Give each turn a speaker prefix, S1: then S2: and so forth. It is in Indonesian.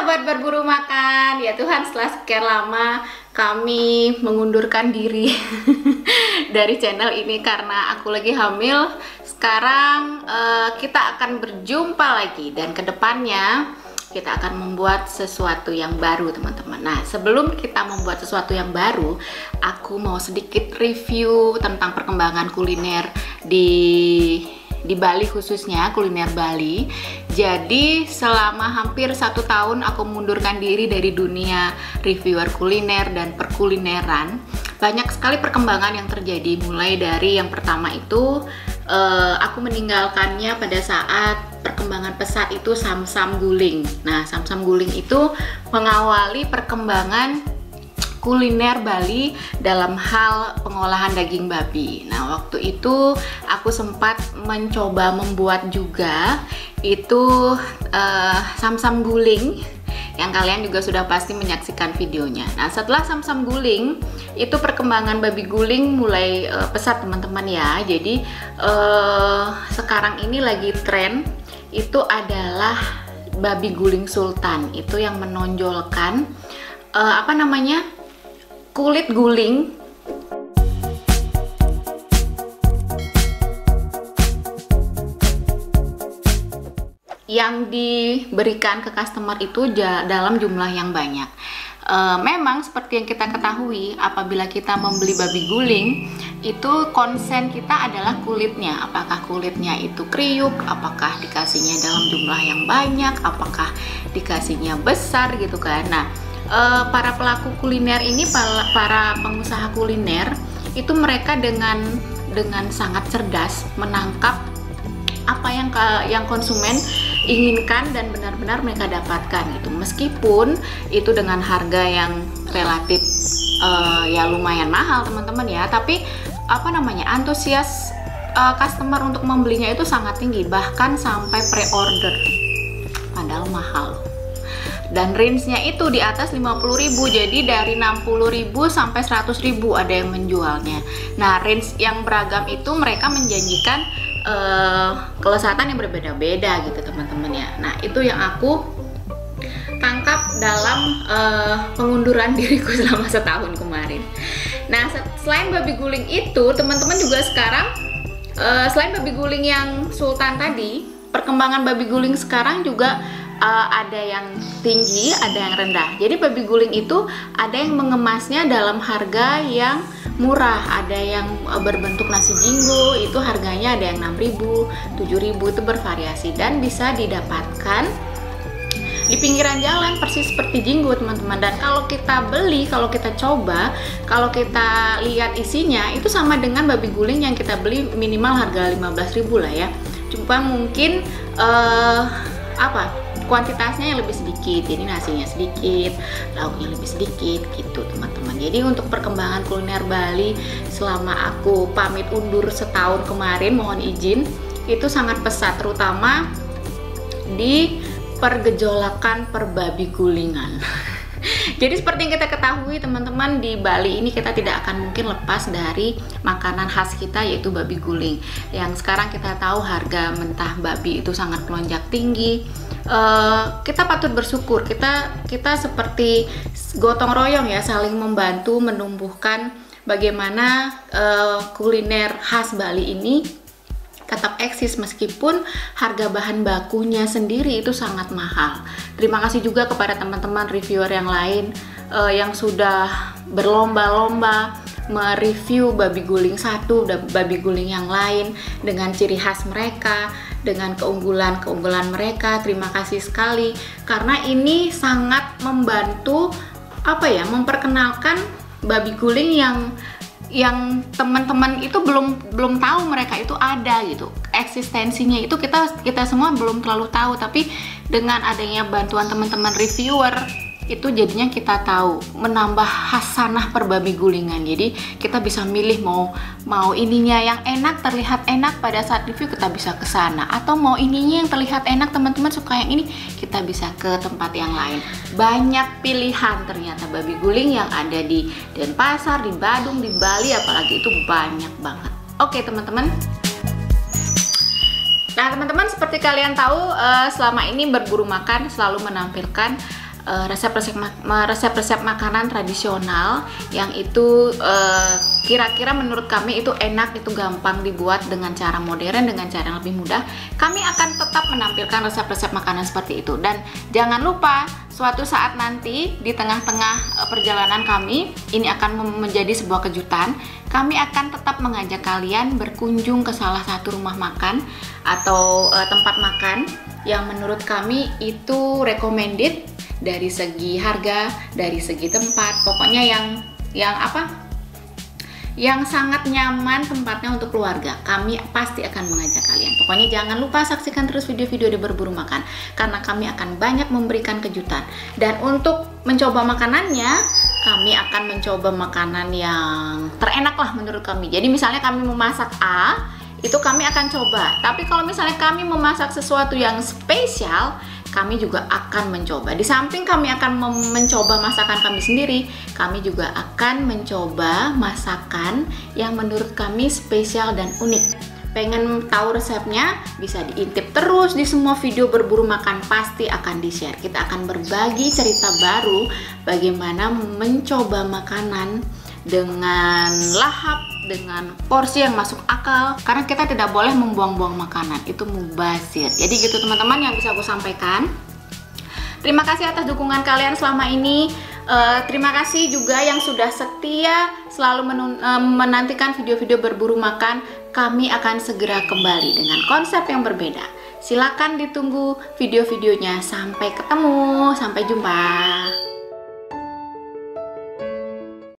S1: sahabat berburu makan. Ya Tuhan, setelah sekian lama kami mengundurkan diri dari channel ini karena aku lagi hamil. Sekarang kita akan berjumpa lagi dan kedepannya kita akan membuat sesuatu yang baru, teman-teman. Nah, sebelum kita membuat sesuatu yang baru, aku mau sedikit review tentang perkembangan kuliner di Bali, khususnya kuliner Bali. Jadi selama hampir 1 tahun aku mengundurkan diri dari dunia reviewer kuliner dan perkulineran. Banyak sekali perkembangan yang terjadi, mulai dari yang pertama itu aku meninggalkannya pada saat perkembangan pesat itu Samsam Guling. Nah, Samsam Guling itu mengawali perkembangan kuliner Bali dalam hal pengolahan daging babi. Nah, waktu itu aku sempat mencoba membuat juga itu Samsam Guling, yang kalian juga sudah pasti menyaksikan videonya. Nah, setelah Samsam Guling itu perkembangan babi guling mulai pesat, teman-teman ya. Jadi sekarang ini lagi tren itu adalah babi guling sultan. Itu yang menonjolkan kulit guling yang diberikan ke customer itu dalam jumlah yang banyak. Memang seperti yang kita ketahui, apabila kita membeli babi guling, itu konsen kita adalah kulitnya. Apakah kulitnya itu kriuk, apakah dikasihnya dalam jumlah yang banyak, apakah dikasihnya besar gitu kan. Nah, para pelaku kuliner ini, para pengusaha kuliner itu mereka dengan sangat cerdas menangkap apa yang konsumen inginkan dan benar-benar mereka dapatkan gitu. Meskipun itu dengan harga yang relatif ya lumayan mahal, teman-teman ya, tapi antusias customer untuk membelinya itu sangat tinggi, bahkan sampai pre-order, padahal mahal. Dan range-nya itu di atas 50.000, jadi dari 60.000 sampai 100.000 ada yang menjualnya. Nah, range yang beragam itu mereka menjanjikan kelezatan yang berbeda-beda gitu, teman-teman ya. Nah, itu yang aku tangkap dalam pengunduran diriku selama setahun kemarin. Nah, selain babi guling itu, teman-teman juga sekarang selain babi guling yang sultan tadi, perkembangan babi guling sekarang juga ada yang tinggi, ada yang rendah. Jadi babi guling itu ada yang mengemasnya dalam harga yang murah, ada yang berbentuk nasi jinggo, itu harganya ada yang 6.000, 7.000, itu bervariasi dan bisa didapatkan di pinggiran jalan persis seperti jinggo, teman-teman. Dan kalau kita beli, kalau kita coba, kalau kita lihat isinya, itu sama dengan babi guling yang kita beli minimal harga 15.000 lah ya. Cuma mungkin kuantitasnya yang lebih sedikit, jadi nasinya sedikit, lauknya lebih sedikit gitu, teman-teman. Jadi untuk perkembangan kuliner Bali selama aku pamit undur setahun kemarin, mohon izin, itu sangat pesat, terutama di pergejolakan perbabi gulingan. Jadi seperti yang kita ketahui, teman-teman, di Bali ini kita tidak akan mungkin lepas dari makanan khas kita, yaitu babi guling. Yang sekarang kita tahu harga mentah babi itu sangat melonjak tinggi. Kita patut bersyukur, kita seperti gotong royong ya, saling membantu menumbuhkan bagaimana kuliner khas Bali ini tetap eksis meskipun harga bahan bakunya sendiri itu sangat mahal. Terima kasih juga kepada teman-teman reviewer yang lain yang sudah berlomba-lomba mereview babi guling satu dan babi guling yang lain dengan ciri khas mereka, dengan keunggulan mereka. Terima kasih sekali karena ini sangat membantu memperkenalkan babi guling yang teman-teman itu belum tahu mereka itu ada gitu. Eksistensinya itu kita semua belum terlalu tahu, tapi dengan adanya bantuan teman-teman reviewer itu jadinya kita tahu menambah hasanah per babi gulingan. Jadi kita bisa milih mau ininya yang enak, terlihat enak pada saat review, kita bisa ke sana, atau mau ininya yang terlihat enak, teman-teman suka yang ini, kita bisa ke tempat yang lain. Banyak pilihan ternyata babi guling yang ada di Denpasar, di Badung, di Bali, apalagi itu banyak banget. Oke teman-teman. Nah teman-teman, seperti kalian tahu, selama ini Berburu Makan selalu menampilkan resep-resep makanan tradisional yang itu kira-kira menurut kami itu enak, itu gampang dibuat dengan cara modern, dengan cara yang lebih mudah. Kami akan tetap menampilkan resep-resep makanan seperti itu. Dan jangan lupa, suatu saat nanti di tengah-tengah perjalanan kami, ini akan menjadi sebuah kejutan. Kami akan tetap mengajak kalian berkunjung ke salah satu rumah makan atau tempat makan yang menurut kami itu recommended dari segi harga, dari segi tempat, pokoknya yang sangat nyaman tempatnya untuk keluarga. Kami pasti akan mengajak kalian. Pokoknya jangan lupa saksikan terus video-video di Berburu Makan, karena kami akan banyak memberikan kejutan. Dan untuk mencoba makanannya, kami akan mencoba makanan yang terenak lah menurut kami. Jadi misalnya kami memasak A, itu kami akan coba. Tapi kalau misalnya kami memasak sesuatu yang spesial, kami juga akan mencoba. Di samping kami akan mencoba masakan kami sendiri, kami juga akan mencoba masakan yang menurut kami spesial dan unik. Pengen tahu resepnya? Bisa diintip terus di semua video Berburu Makan, pasti akan di-share. Kita akan berbagi cerita baru bagaimana mencoba makanan dengan lahap, dengan porsi yang masuk akal, karena kita tidak boleh membuang-buang makanan, itu mubazir. Jadi gitu teman-teman yang bisa aku sampaikan. Terima kasih atas dukungan kalian selama ini. Terima kasih juga yang sudah setia selalu menantikan video-video Berburu Makan. Kami akan segera kembali dengan konsep yang berbeda. Silakan ditunggu video-videonya. Sampai ketemu, sampai jumpa.